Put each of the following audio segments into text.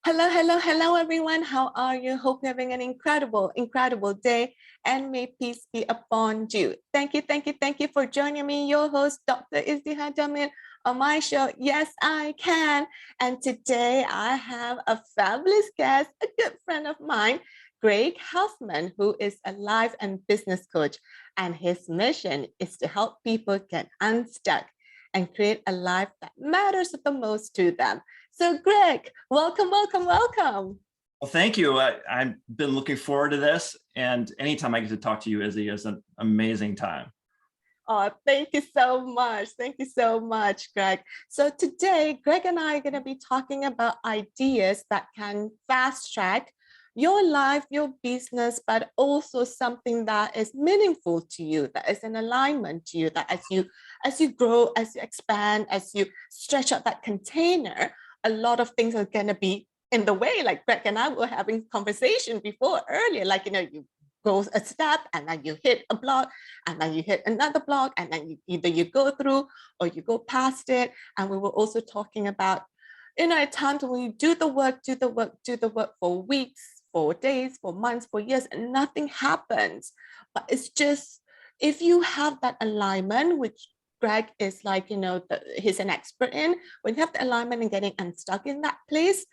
Hello, hello, hello, everyone. How are you? Hope you're having an incredible day, and may peace be upon you. Thank you for joining me, your host, Dr. Izdihar Jamil, on my show, Yes, I Can. And today I have a fabulous guest, a good friend of mine, Gregg Huffman, who is a life and business coach. And his mission is to help people get unstuck and create a life that matters the most to them. So Gregg, welcome. Well, thank you. I've been looking forward to this, and anytime I get to talk to you, Izzy, is an amazing time. Oh, thank you so much. Thank you so much, Gregg. So today, Gregg and I are going to be talking about ideas that can fast track your life, your business, but also something that is meaningful to you, that is in alignment to you, that as you grow, as you expand, as you stretch out that container, a lot of things are going to be in the way. Like Gregg and I were having conversation before earlier, like, you go a step and then you hit a block and then you hit another block and then either you go through or you go past it. And we were also talking about, at times when you do the work for weeks, for days, for months, for years, and nothing happens. But it's just, if you have that alignment, which Gregg is like, he's an expert in, when you have the alignment and getting unstuck in that place,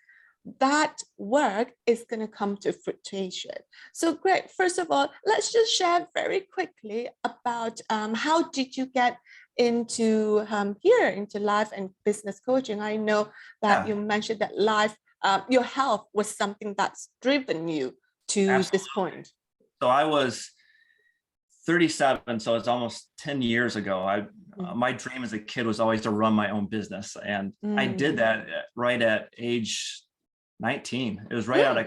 that work is going to come to fruition. So Gregg, first of all, let's just share very quickly about how did you get into into life and business coaching? I know that you mentioned that your health was something that's driven you to Absolutely. this point. So I was 37, so it's almost 10 years ago. My dream as a kid was always to run my own business, and I did that right at age 19. It was right out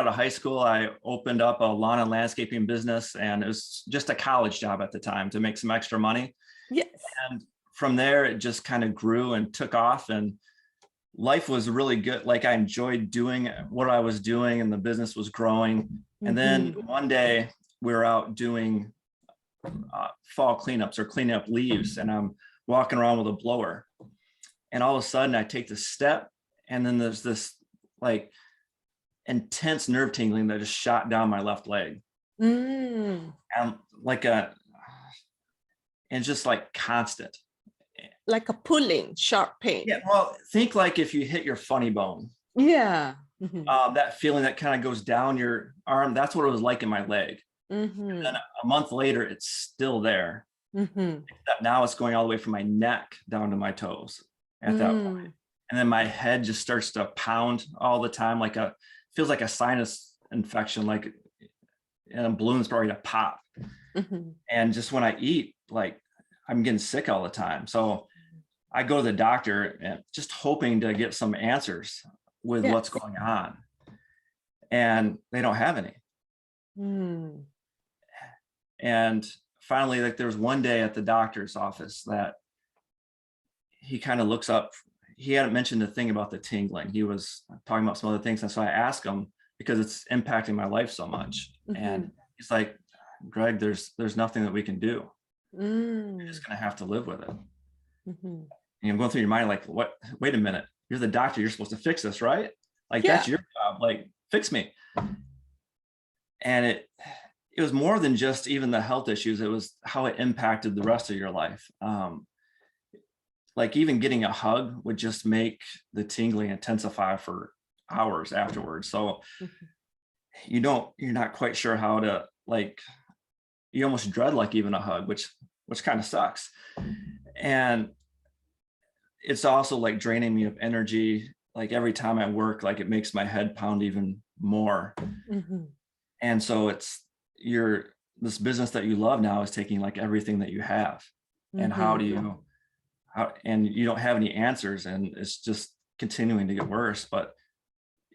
of high school. I opened up a lawn and landscaping business, and it was just a college job at the time to make some extra money. Yes. And from there, it just kind of grew and took off, and life was really good. Like, I enjoyed doing what I was doing, and the business was growing. And then one day we were out doing fall cleanups or cleaning up leaves, and I'm walking around with a blower, and all of a sudden I take the step, and then there's this like intense nerve tingling that just shot down my left leg. And and just like constant. Like a pulling, sharp pain. Yeah, well, think like if you hit your funny bone. Yeah. That feeling that kind of goes down your arm, that's what it was like in my leg. And then a month later, it's still there. Except now it's going all the way from my neck down to my toes at that point. And then my head just starts to pound all the time, feels like a sinus infection, like, and a balloon's probably to pop. And just when I eat, like, I'm getting sick all the time. So I go to the doctor and just hoping to get some answers with what's going on. And they don't have any. And finally, like, there was one day at the doctor's office that he kind of looks up. He hadn't mentioned the thing about the tingling. He was talking about some other things. And so I asked him, because it's impacting my life so much. And he's like, Gregg, there's nothing that we can do. You're just going to have to live with it. And I'm going through your mind, like, what? Wait a minute. You're the doctor. You're supposed to fix this, right? Like, that's your job. Like, fix me. And it was more than just even the health issues. It was how it impacted the rest of your life. Like, even getting a hug would just make the tingling intensify for hours afterwards. So you're not quite sure how to, like, you almost dread like even a hug, which kind of sucks. And it's also like draining me of energy. Like, every time I work, like, it makes my head pound even more. And so this business that you love now is taking like everything that you have. And and you don't have any answers, and it's just continuing to get worse. But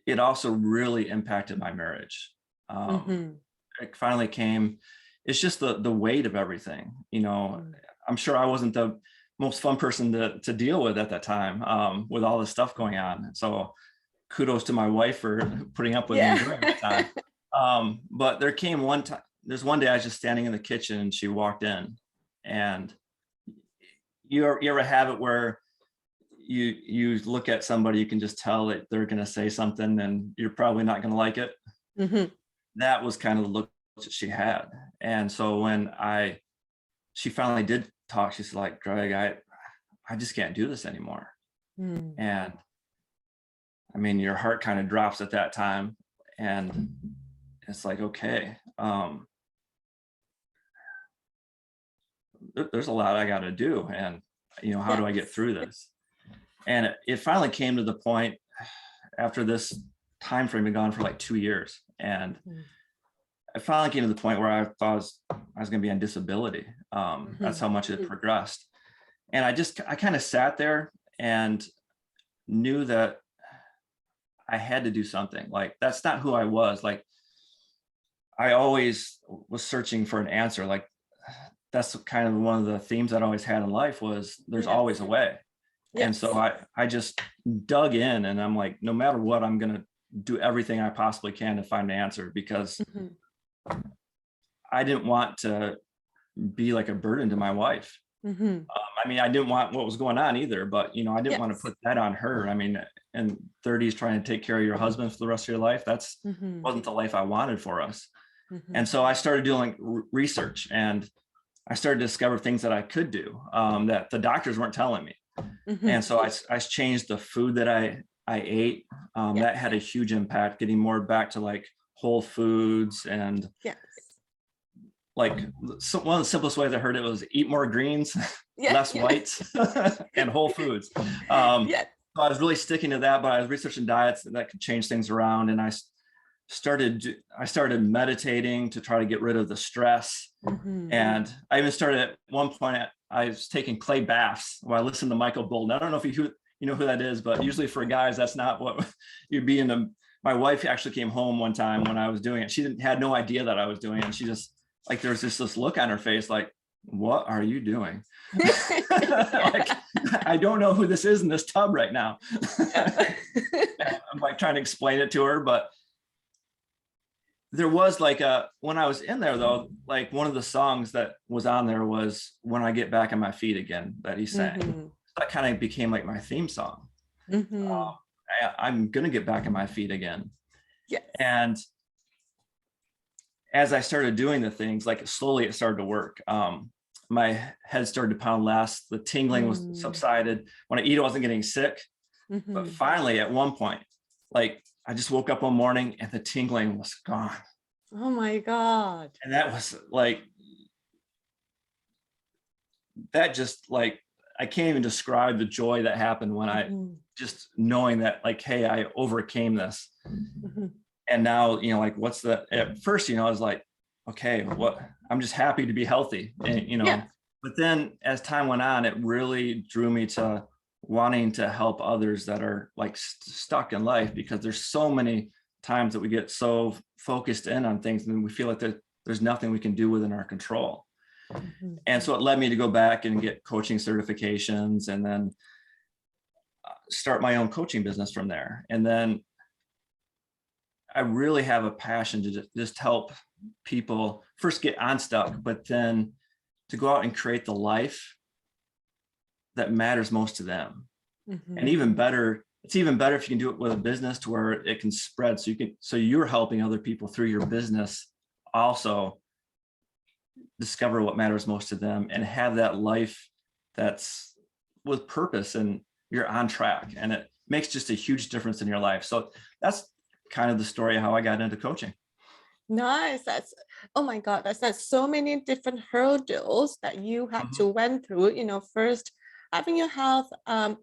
it also really impacted my marriage. It finally came. It's just the weight of everything. I'm sure I wasn't the most fun person to deal with at that time, with all this stuff going on. So kudos to my wife for putting up with me during that time. But there came one time. There's one day I was just standing in the kitchen, and she walked in, and you ever have it where you look at somebody, you can just tell that they're going to say something and you're probably not going to like it. That was kind of the look that she had. And so when she finally did talk, she's like, Greg, I just can't do this anymore. And I mean, your heart kind of drops at that time, and it's like, okay, there's a lot I got to do. And, how do I get through this? And it finally came to the point after this time frame had gone for like 2 years. And I finally came to the point where I thought I was going to be on disability. That's how much it progressed. And I kind of sat there and knew that I had to do something. Like, that's not who I was. Like, I always was searching for an answer. Like, that's kind of one of the themes I'd always had in life was there's always a way. Yes. And so I just dug in, and I'm like, no matter what, I'm going to do everything I possibly can to find an answer, because I didn't want to be like a burden to my wife. I mean, I didn't want what was going on either, but, I didn't want to put that on her. I mean, in 30s, trying to take care of your husband for the rest of your life, that's wasn't the life I wanted for us. And so I started doing research, and I started to discover things that I could do that the doctors weren't telling me. And so I changed the food that I ate. That had a huge impact, getting more back to like whole foods and like, so one of the simplest ways I heard it was eat more greens, less whites, and whole foods. So I was really sticking to that, but I was researching diets that could change things around. And I started meditating to try to get rid of the stress. And I even started at one point, I was taking clay baths while I listened to Michael Bolton. I don't know if you know who that is, but usually for guys, that's not what you'd be into. My wife actually came home one time when I was doing it. She had no idea that I was doing it. And she just, like, there's this look on her face, like, what are you doing? Like, I don't know who this is in this tub right now. I'm like trying to explain it to her, but there was like when I was in there though, like one of the songs that was on there was When I Get Back on My Feet Again, that he sang. That kind of became like my theme song. I'm going to get back on my feet again. And as I started doing the things, like slowly it started to work. My head started to pound less. The tingling was subsided. When I eat, I wasn't getting sick. But finally, at one point, like I just woke up one morning and the tingling was gone. Oh my God. And that was like, that just like, I can't even describe the joy that happened when I just knowing that, like, hey, I overcame this. And now, like, what's the, at first, I was like, okay, I'm just happy to be healthy. And, but then as time went on, it really drew me to wanting to help others that are like stuck in life, because there's so many times that we get so focused in on things and we feel like there's nothing we can do within our control. And so it led me to go back and get coaching certifications, and then start my own coaching business from there. And then I really have a passion to just help people first get unstuck, but then to go out and create the life that matters most to them. And even better, it's even better if you can do it with a business to where it can spread. So you're helping other people through your business also discover what matters most to them and have that life that's with purpose and you're on track, and it makes just a huge difference in your life. So that's kind of the story of how I got into coaching. Nice. Oh my God, that's so many different hurdles that you had to went through. First having your health. I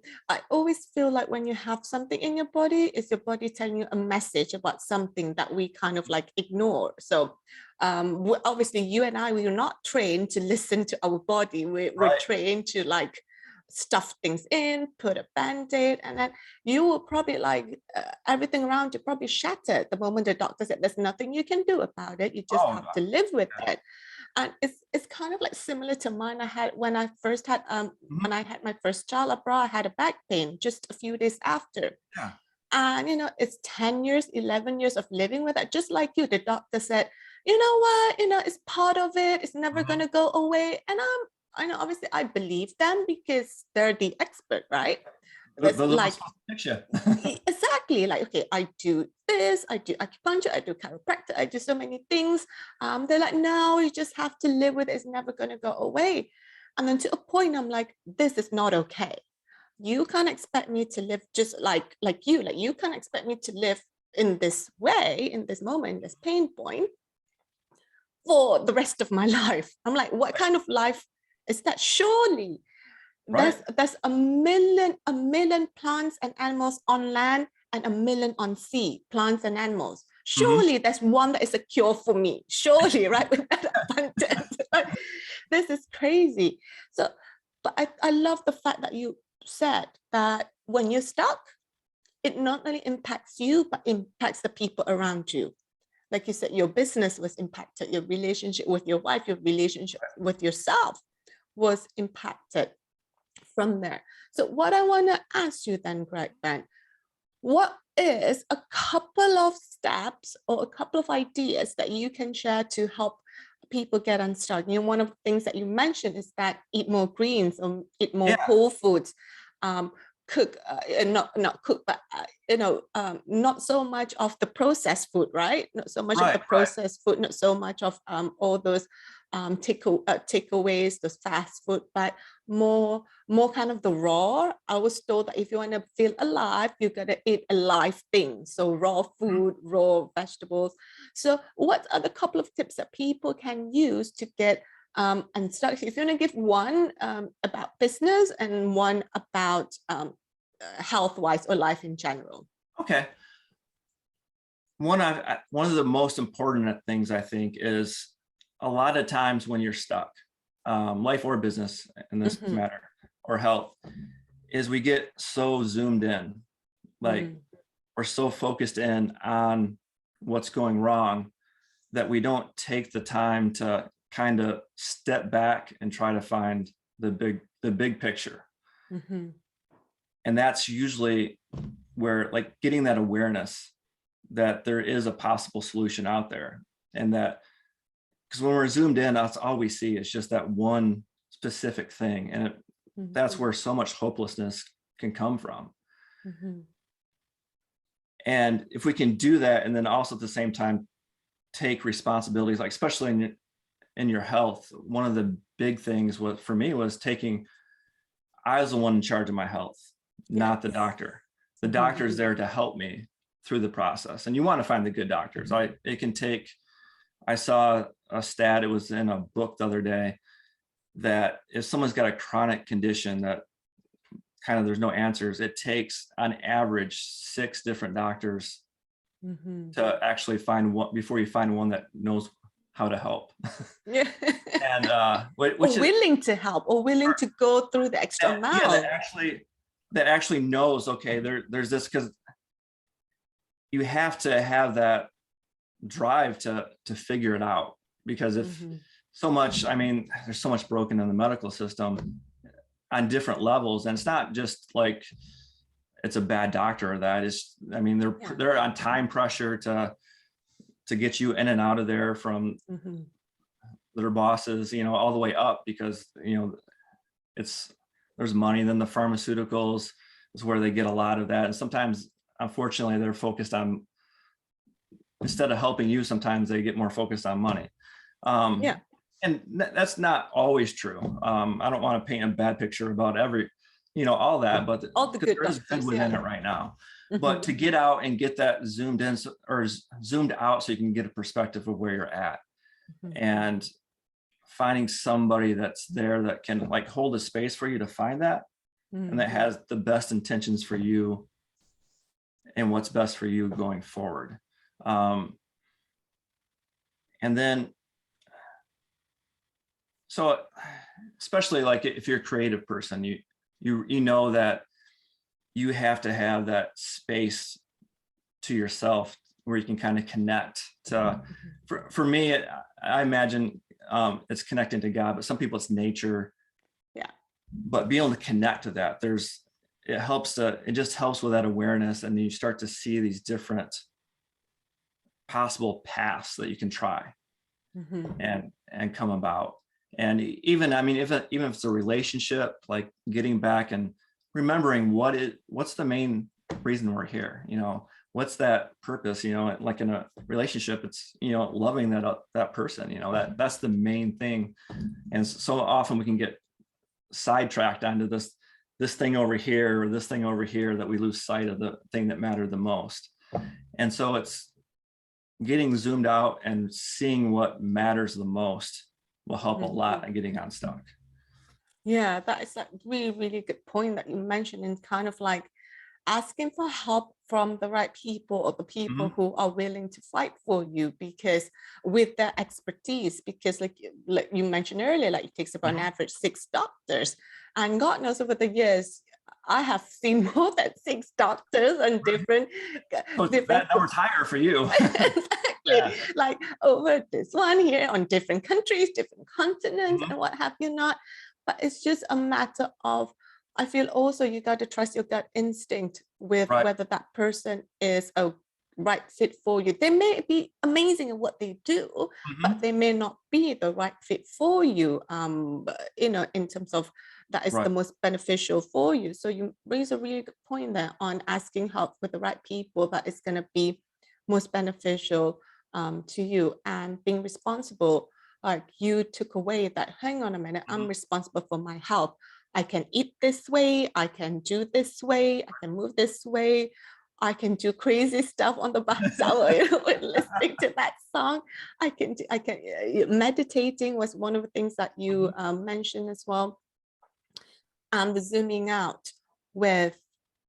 always feel like when you have something in your body, it's your body telling you a message about something that we kind of like ignore. So obviously you and I, we are not trained to listen to our body. We're trained to like stuff things in, put a band-aid, and then you will probably like everything around you probably shattered the moment the doctor said there's nothing you can do about it. You just have to live with it. And it's kind of like similar to mine. I had when I had my first child abroad, I had a back pain just a few days after. And it's 10 years, 11 years of living with it. Just like you, the doctor said, you know what, it's part of it. It's never going to go away. And I know obviously I believe them because they're the expert, right? The It's little like, picture. exactly, like, okay, I do this, I do acupuncture, I do chiropractic, I do so many things. They're like, no, you just have to live with it. It's never going to go away. And then to a point, I'm like, this is not okay. You can't expect me to live just like you can't expect me to live in this way, in this moment, in this pain point for the rest of my life. I'm like, what kind of life is that? Surely Right. there's a million plants and animals on land and a million on sea, plants and animals. Mhm. Surely there's one that is a cure for me. Surely, right? With that abundance. Like, this is crazy. So, but I love the fact that you said that when you're stuck, it not only impacts you, but impacts the people around you. Like you said, your business was impacted, your relationship with your wife, your relationship with yourself was impacted from there. So what I want to ask you then, Gregg, what is a couple of steps or a couple of ideas that you can share to help people get unstuck? You know, one of the things that you mentioned is that eat more greens or eat more Yeah. whole foods, cook, not cook, but not so much of the processed food, right? Not so much of Right. the processed food, not so much of all those takeaways, those fast food, but more kind of the raw. I was told that if you want to feel alive, you gotta eat alive things. So raw food, raw vegetables. So what are the couple of tips that people can use to get unstuck? If you want to give one about business and one about health-wise or life in general. Okay. One of the most important things I think is a lot of times when you're stuck, life or business in this matter, or health, is we get so zoomed in, like we're so focused in on what's going wrong that we don't take the time to kind of step back and try to find the big picture. And that's usually where, like, getting that awareness that there is a possible solution out there, and that, because when we're zoomed in, that's all we see is just that one specific thing, and that's where so much hopelessness can come from. And if we can do that, and then also at the same time take responsibilities, like especially in your health, one of the big things for me was taking, I was the one in charge of my health, not the doctor. The doctor is there to help me through the process, and you want to find the good doctors. I saw a stat, it was in a book the other day, that if someone's got a chronic condition that kind of there's no answers, it takes on average 6 different doctors to actually find one, before you find one that knows how to help. Yeah. And which or willing to help, or willing to go through the extra mile. Yeah, that actually knows, okay, there's this, because you have to have that drive to figure it out, because if so much, I mean, there's so much broken in the medical system on different levels, and it's not just like it's a bad doctor, or that is, I mean, they're on time pressure to get you in and out of there from their bosses, all the way up, because there's money. Then the pharmaceuticals is where they get a lot of that, and sometimes, unfortunately, they're focused on, instead of helping you, sometimes they get more focused on money. And that's not always true. I don't want to paint a bad picture about all that, but all the good there is good within it right now. But to get out and get that zoomed in, or zoomed out, so you can get a perspective of where you're at, and finding somebody that's there that can, like, hold a space for you to find that, and that has the best intentions for you and what's best for you going forward. And then, so especially like if you're a creative person, you know that you have to have that space to yourself where you can kind of connect to, for me, I imagine it's connecting to God, but some people it's nature. But being able to connect to that, it just helps with that awareness, and you start to see these different possible paths that you can try and come about. And even, I mean, even if it's a relationship, like getting back and remembering what's the main reason we're here, what's that purpose, like in a relationship, it's, loving that person, that's the main thing. And so often we can get sidetracked onto this thing over here or this thing over here that we lose sight of the thing that mattered the most. And so it's getting zoomed out and seeing what matters the most will help a lot in getting unstuck. Yeah, that is a really, really good point that you mentioned, and kind of like asking for help from the right people, or the people who are willing to fight for you, because with their expertise, because like you mentioned earlier, like it takes about an average 6 doctors, and God knows over the years I have seen more than 6 doctors and different So that number's higher for you. exactly. Yeah. Like over this one here, on different countries, different continents, and what have you not. But it's just a matter of, I feel also you got to trust your gut instinct with whether that person is a right fit for you. They may be amazing at what they do, but they may not be the right fit for you. In terms of that is the most beneficial for you. So you raise a really good point there on asking help with the right people that is going to be most beneficial to you, and being responsible. Like you took away that, hang on a minute, I'm responsible for my health. I can eat this way, I can do this way, I can move this way, I can do crazy stuff on the bus hour, listening to that song. I can meditating was one of the things that you mentioned as well. And the zooming out with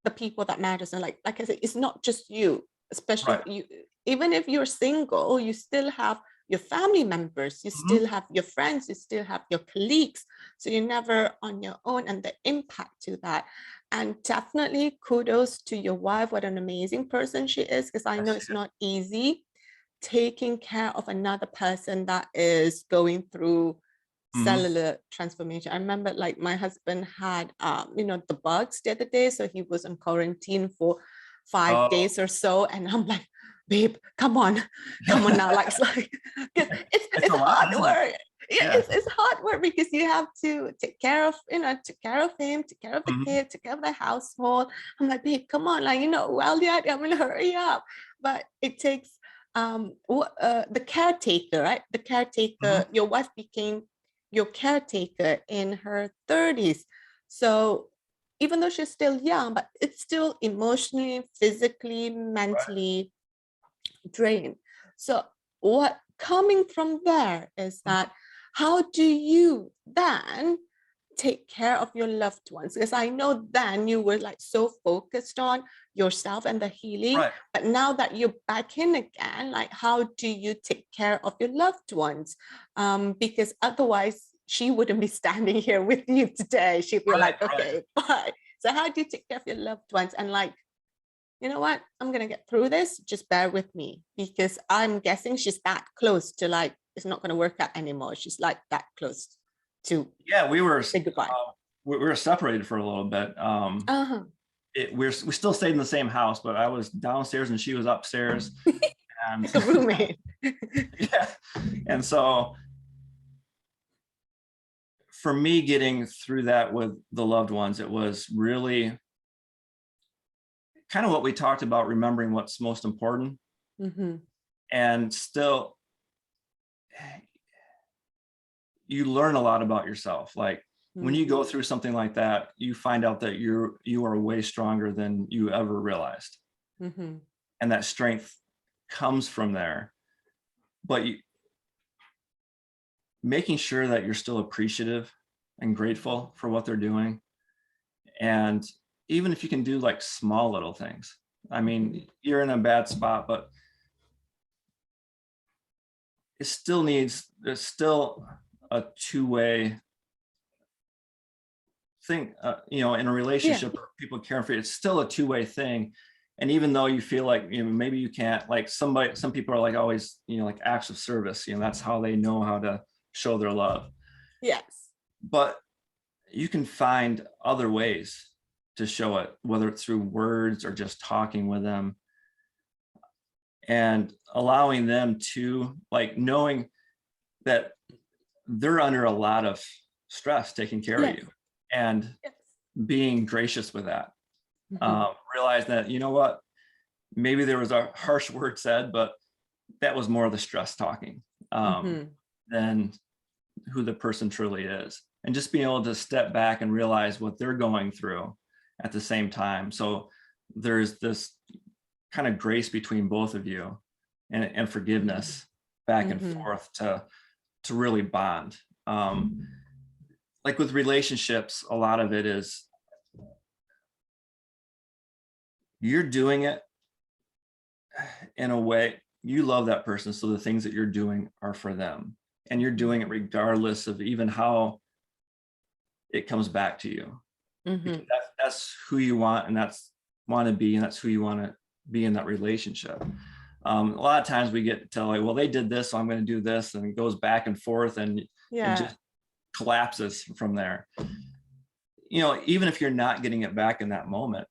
the people that matters. And like I said, it's not just you, especially you, even if you're single, you still have your family members, you still have your friends, you still have your colleagues. So you're never on your own, and the impact to that. And definitely kudos to your wife. What an amazing person she is, because I know it's not easy taking care of another person that is going through cellular transformation. I remember like my husband had, the bugs the other day. So he was in quarantine for 5 days or so. And I'm like, babe, come on now. Like, it's hard work. Yeah. It's hard work, because you have to take care of, take care of him, take care of the kid, take care of the household. I'm like, babe, come on, like, well, yeah, I'm gonna hurry up. But it takes the caretaker, right? The caretaker, your wife became your caretaker in her 30s. So even though she's still young, but it's still emotionally, physically, mentally drained. So what coming from there is that, how do you then take care of your loved ones? Because I know then you were like so focused on yourself and the healing, but now that you're back in again, like how do you take care of your loved ones? Because otherwise she wouldn't be standing here with you today. She'd be like, okay, bye. So how do you take care of your loved ones? And like, you know what, I'm gonna get through this, just bear with me, because I'm guessing she's that close to like, it's not gonna work out anymore. She's like that close to we were say goodbye. We were separated for a little bit. We still stayed in the same house, but I was downstairs and she was upstairs. And like a roommate. Yeah. And so for me, getting through that with the loved ones, it was really kind of what we talked about, remembering what's most important. And still, you learn a lot about yourself. Like when you go through something like that, you find out that you are way stronger than you ever realized. And that strength comes from there. But making sure that you're still appreciative and grateful for what they're doing. And even if you can do like small little things, I mean, you're in a bad spot, but there's still a two-way thing, in a relationship, or people caring for you, it's still a two-way thing. And even though you feel like, maybe you can't, like some people are like always, like acts of service, that's how they know how to show their love. Yes. But you can find other ways to show it, whether it's through words or just talking with them, and allowing them to, like, knowing that they're under a lot of stress taking care of you. And being gracious with that. Mhm. Realize that, you know what, maybe there was a harsh word said, but that was more of the stress talking Mhm. than who the person truly is. And just being able to step back and realize what they're going through at the same time. So there's this kind of grace between both of you, and forgiveness back and Mhm. forth to really bond. Like with relationships, a lot of it is you're doing it in a way you love that person, so the things that you're doing are for them, and you're doing it regardless of even how it comes back to you, because Mhm. that's who you want, and that's want to be, and that's who you want to be in that relationship. A lot of times we get to like, well, they did this, so I'm going to do this, and it goes back and forth, and it Yeah. just collapses from there. You know, even if you're not getting it back in that moment,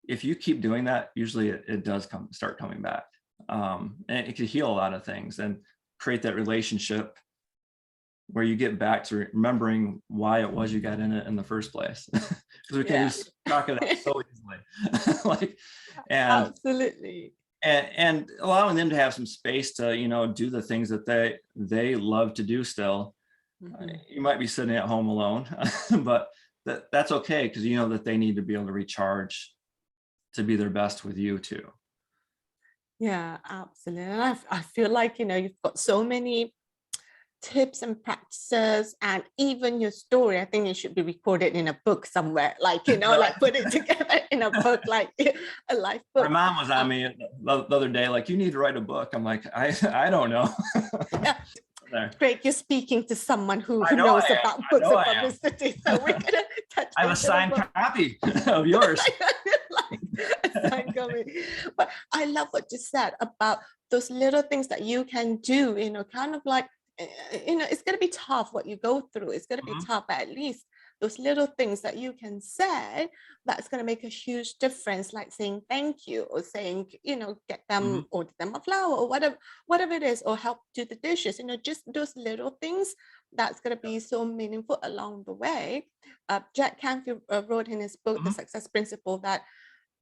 if you keep doing that, usually it does start coming back. And it could heal a lot of things and create that relationship where you get back to remembering why it was you got in it in the first place. Because we can Yeah. lose track of that so easily. Like, and Absolutely. and allowing them to have some space to, you know, do the things that they love to do still. Mhm. You might be sitting at home alone, but that's okay, because you know that they need to be able to recharge to be their best with you too. Yeah, absolutely. And I feel like, you've got so many tips and practices, and even your story. I think it should be recorded in a book somewhere, like, like put it together in a book, like a life My book. mom was on Um, me the other day, like, you need to write a book. I'm like, I don't know. yeah, There. great. You're speaking to someone who I know I knows am. about I books know and I publicity. So we're am. gonna touch I have a base in a signed book. copy of yours. Like a sign coming. But I love what you said about those little things that you can do, kind of like, it's going to be tough what you go through. It's going to be Mhm, tough, but at least those little things that you can say, that's going to make a huge difference, like saying thank you, or saying, get mhm. them, order them a flower, or whatever it is, or help do the dishes, just those little things, that's going to be so meaningful along the way. Jack Canfield wrote in his book, The Mhm. Success Principle, that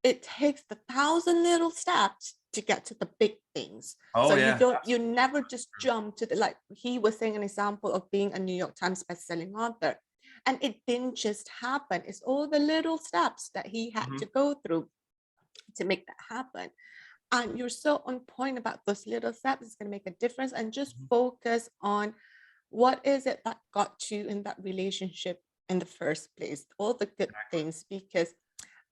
it takes the 1,000 little steps to get to the big things. So Oh yeah, you absolutely. never just jump to the, like he was saying, an example of being a New York Times bestselling author. And it didn't just happen. It's all the little steps that he had Mhm, to go through to make that happen. And you're so on point about those little steps. It's going to make a difference. And just mhm. focus on what is it that got you in that relationship in the first place, all the good things. Because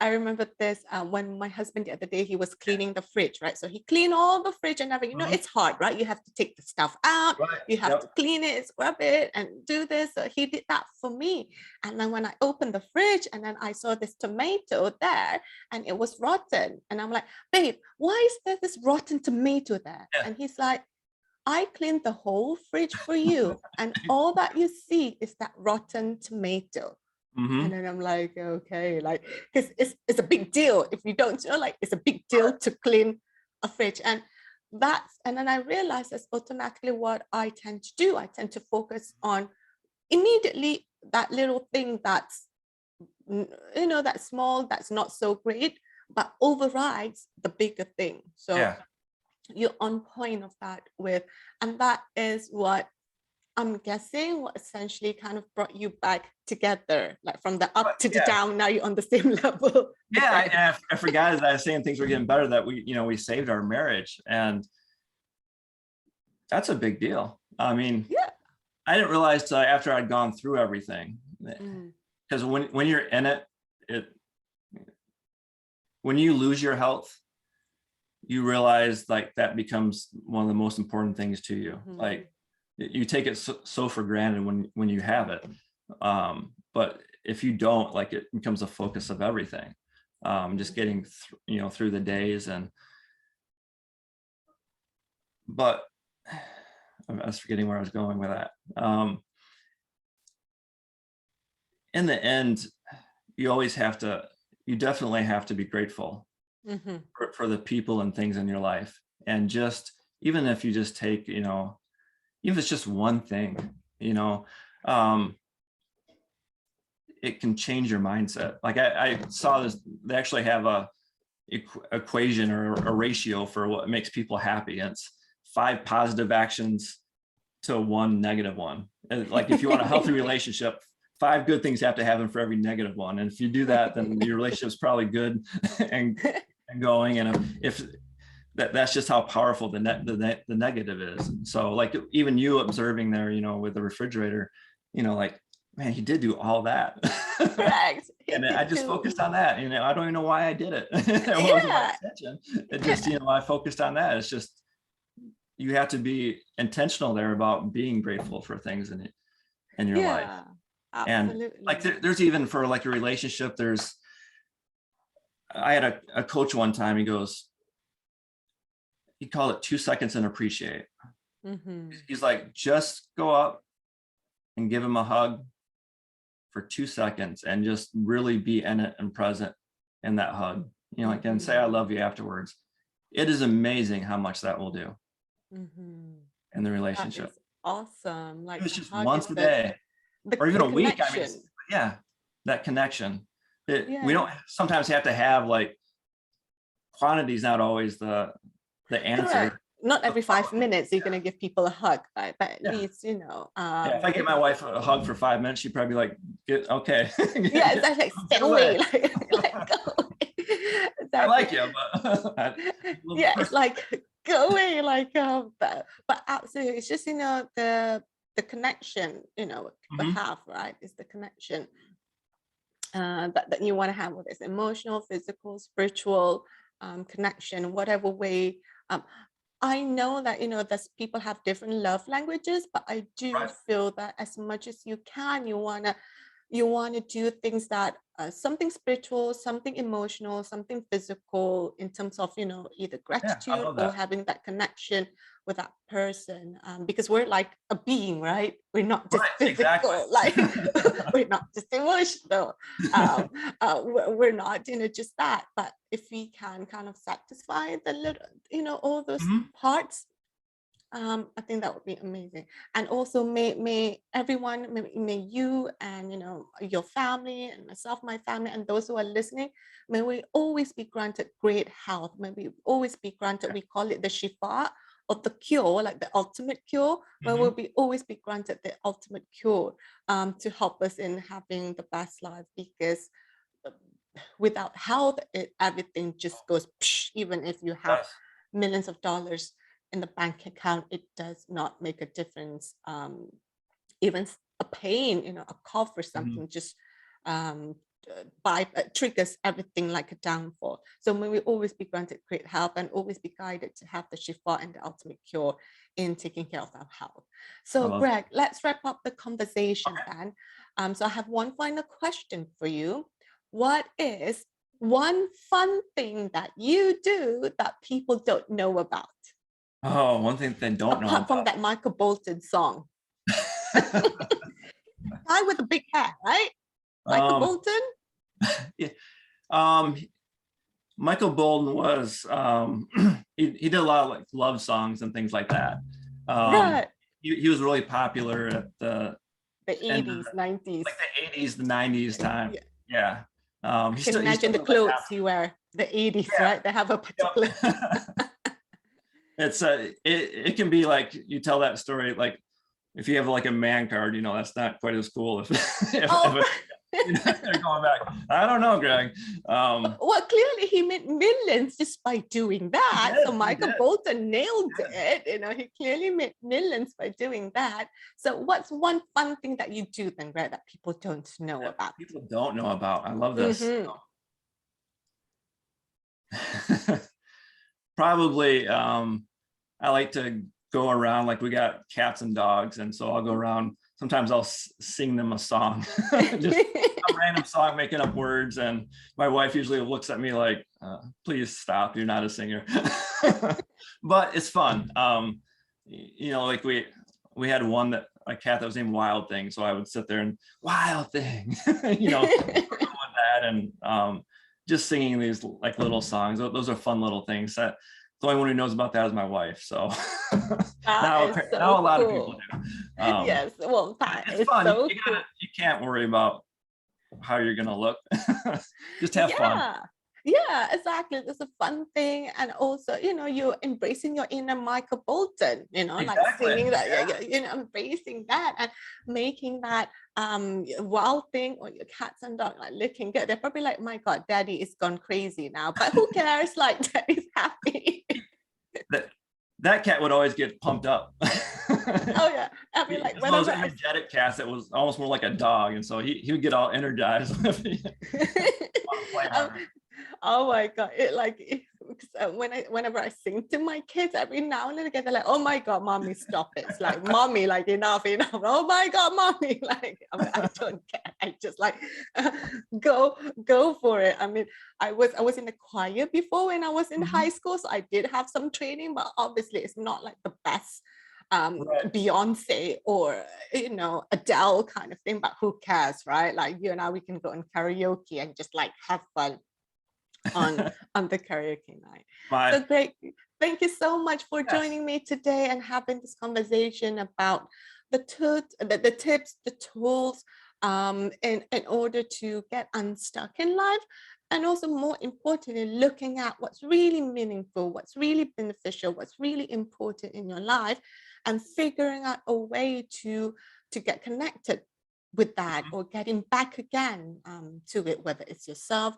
I remember this when my husband the other day, he was cleaning the fridge, right? So he cleaned all the fridge and everything. Mhm. It's hard, right? You have to take the stuff out, Right. you have to Yep. clean it, scrub it, and do this. So he did that for me. And then when I opened the fridge, and then I saw this tomato there, and it was rotten. And I'm like, babe, why is there this rotten tomato there? Yeah. And he's like, I cleaned the whole fridge for you, and all that you see is that rotten tomato. And Mhm. then I'm like, okay, like, because it's a big deal. If you don't know, like, it's a big deal to clean a fridge. And then I realized that's automatically what I tend to do. I tend to focus on immediately that little thing that's, that's small, that's not so great, but overrides the bigger thing. So Yeah. you're on point of that with, and that is what I'm guessing what essentially kind of brought you back together, like from the But up to the yeah. down. Now you're on the same level. Yeah, Right. I forgot, as I was saying things were getting better, that we saved our marriage, and that's a big deal. I mean, Yeah. I didn't realize till after I'd gone through everything, Mm, because when you're in it, it when you lose your health, you realize like that becomes one of the most important things to you. mhm, Like you take it so for granted when you have it, but if you don't, like, it becomes a focus of everything. Just mhm. getting through the days, but I was forgetting where I was going with that. In the end, you definitely have to be grateful Mhm. for the people and things in your life, and just even if you just take, even if it's just one thing, you know, um, it can change your mindset. Like I saw this, they actually have a equation or a ratio for what makes people happy. And it's 5 positive actions to 1 negative one. And like if you want a healthy relationship, 5 good things have to happen for every negative one. And if you do that, then your relationship's probably good and going. And if that's just how powerful the negative is. And so like even you observing there, you know, with the refrigerator, you know, like, man, he did do all that. Correct. And I just focused on that. You know, I don't even know why I did it. It wasn't my intention. It just, you know, I focused on that. It's just, you have to be intentional there about being grateful for things in your life. Absolutely. And like there's even for like a relationship, I had a coach one time, he called it 2 seconds and appreciate. He's like, just go up and give him a hug for 2 seconds and just really be in it and present in that hug, you know, like, and say, I love you afterwards. It is amazing how much that will do in the relationship. Awesome. Like it's just once a day or even a week. I mean, yeah, that connection. We don't sometimes have to have like quantity's not always the answer. Correct. Not every 5 minutes you're going to give people a hug, right? But at least, you know. If I give my wife a hug for 5 minutes, she'd probably be like, okay. Yeah, it's like, stay away. Like, go away. Exactly. I like you, but yeah, it's like, go away. Like, but absolutely, it's just, you know, the connection, you know, we have, right? Is the connection that you want to have, whether it's emotional, physical, spiritual connection, whatever way. I know that, you know, that people have different love languages, but I do feel that as much as you can, you want to do things that something spiritual, something emotional, something physical in terms of, you know, either gratitude or having that connection with that person, because we're like a being, right? We're not just physical, like we're not just emotional, we're not, you know, just that. But if we can kind of satisfy the little, you know, all those parts, I think that would be amazing. And also may everyone, may you and, you know, your family and myself, my family, and those who are listening, may we always be granted great health. May we always be granted, we call it the shifa, or the cure, like the ultimate cure, where we'll always be granted the ultimate cure to help us in having the best life. Because without health, everything just goes psh, even if you have millions of dollars in the bank account, it does not make a difference. Even a pain, you know, a cough or something just triggers everything like a downfall. So may we always be granted great health and always be guided to have the shifa and the ultimate cure in taking care of our health. So Gregg, let's wrap up the conversation then. So I have one final question for you. What is one fun thing that you do that people don't know about? Oh, one thing they don't know apart from that Michael Bolton song. Guy with the big hair, right? Michael Bolton? Yeah. Michael Bolton was he did a lot of like love songs and things like that. He was really popular at the 80s, 90s. Like the 80s, the 90s time. Yeah. You can imagine the clothes he wear, the 80s, right? They have a particular it's it can be like, you tell that story like if you have like a man card, you know, that's not quite as cool if they're going back. I don't know, Gregg. Well, clearly he made millions just by doing that. So Michael Bolton nailed it. You know, he clearly made millions by doing that. So what's one fun thing that you do then, Gregg, that people don't know about? People don't know about. I love this. Probably I like to go around, like we got cats and dogs, and so I'll go around. Sometimes I'll sing them a song, just a random song, making up words. And my wife usually looks at me like, please stop, you're not a singer. But it's fun. You know, like we had a cat that was named Wild Thing. So I would sit there and Wild Thing, you know, with that, and just singing these like little songs. Those are fun little things. That the only one who knows about that is my wife. So now a lot of people do. Yes, well, it's fun. You can't worry about how you're going to look. Just have fun. Yeah, exactly. It's a fun thing. And also, you're embracing your inner Michael Bolton, like Exactly. singing that, Yeah. embracing that and making that wild thing, or your cats and dog like looking good. They're probably like, my God, daddy is gone crazy now. But who cares? Like, daddy's happy. That cat would always get pumped up. Oh yeah. I mean, like One of those whenever energetic cats that was almost more like a dog. And so he would get all energized. oh my God, whenever I sing to my kids, every now and again they're like, oh my God, mommy, stop it. It's like, mommy, like enough. Oh my God, mommy, like I don't care. I just like go for it. I mean, I was in the choir before when I was in high school, so I did have some training, but obviously it's not like the best Right. Beyonce or Adele kind of thing, but who cares, right? Like you and I, we can go on karaoke and just like have fun on the karaoke night. So great. Thank you so much for joining me today and having this conversation about the tips, the tools in order to get unstuck in life. And also, more importantly, looking at what's really meaningful, what's really beneficial, what's really important in your life, and figuring out a way to get connected with that, or getting back again to it, whether it's yourself,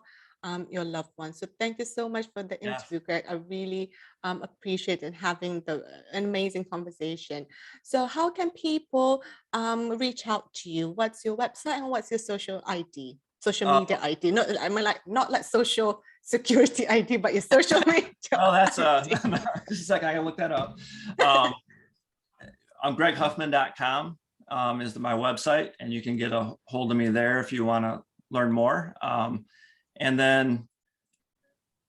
your loved ones. So thank you so much for the interview, Greg. I really appreciated having an amazing conversation. So how can people reach out to you? What's your website and what's your social ID? Social media ID, not like social security ID, but your social media. Oh, that's just a second. I gotta look that up. On gregghuffman.com is my website, and you can get a hold of me there if you want to learn more. And then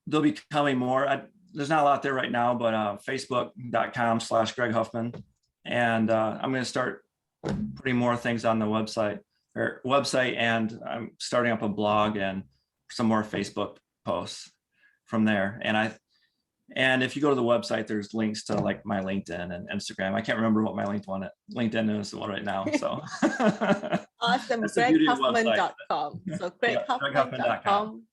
there'll be coming more. There's not a lot there right now, but facebook.com/Gregg Huffman. And I'm going to start putting more things on the website, and I'm starting up a blog and some more Facebook posts from there. And if you go to the website, there's links to like my LinkedIn and Instagram. I can't remember what my LinkedIn is right now. So awesome. GreggHuffman.com. So GreggHuffman.com.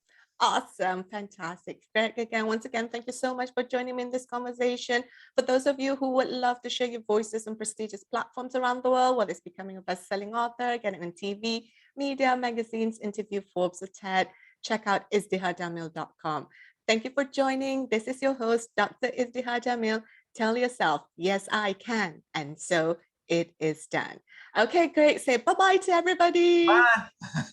Awesome. Fantastic. Greg, once again, thank you so much for joining me in this conversation. For those of you who would love to share your voices on prestigious platforms around the world, whether it's becoming a best-selling author, getting on TV, media, magazines, interview, Forbes, or TED, check out izdiharjamil.com. Thank you for joining. This is your host, Dr. Izdihar Jamil. Tell yourself, yes, I can. And so it is done. Okay, great. Say bye-bye to everybody. Bye.